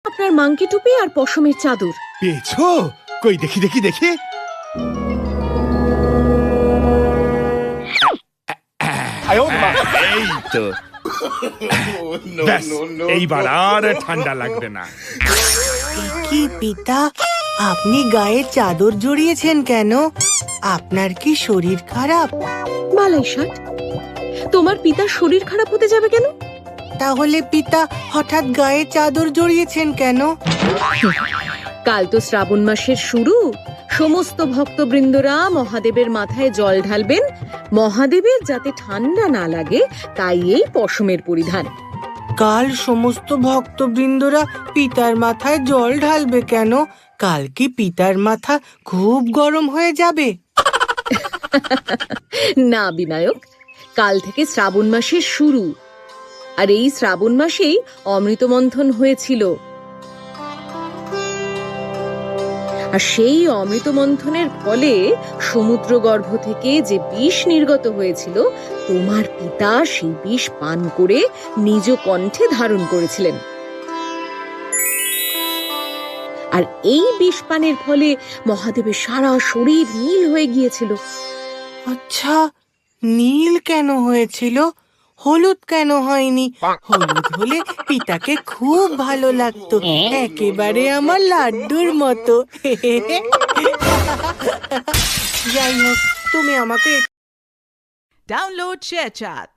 আপনার মাংকি টুপি আর পশমের চাদর। পেয়েছো? কই দেখি দেখি দেখি। এই তো, ব্যাস, এইবার আর ঠান্ডা লাগবে না। কি পিতা, আপনি গায়ে চাদর জড়িয়েছেন কেন? আপনার কি শরীর খারাপ? বালাই ষাট, তোমার পিতার শরীর খারাপ হতে যাবে কেন? তাহলে পিতা হঠাৎ গায়ে চাদর জড়িয়েছেন কেন? কাল তো শ্রাবণ মাসের শুরু। সমস্ত ভক্তবৃন্দরা মহাদেবের মাথায় জল ঢালবেন। মহাদেবের যাতে ঠান্ডা না লাগে তাই এই পশমের পরিধান। কাল সমস্ত ভক্তবৃন্দরা পিতার মাথায় জল ঢালবে কেন? কাল কি পিতার মাথা খুব গরম হয়ে যাবে? না বিনায়ক, কাল থেকে শ্রাবণ মাসের শুরু, আর এই শ্রাবণ মাসেই অমৃত মন্থন হয়েছিল। আর সেই অমৃত মন্থনের ফলে সমুদ্রগর্ভ থেকে যে বিষ নির্গত হয়েছিল, তোমার পিতা সেই বিষ পান করে নিজ কণ্ঠে ধারণ করেছিলেন। আর এই বিষ পানের ফলে মহাদেবের সারা শরীর নীল হয়ে গিয়েছিল। আচ্ছা, নীল কেন হয়েছিল? হলুদ কেন হয়নি? হলুদ হলে পিতাকে খুব ভালো লাগতো, একেবারে আমার লাড্ডুর মতো। যাই হোক, তুমি আমাকে Download ShareChat.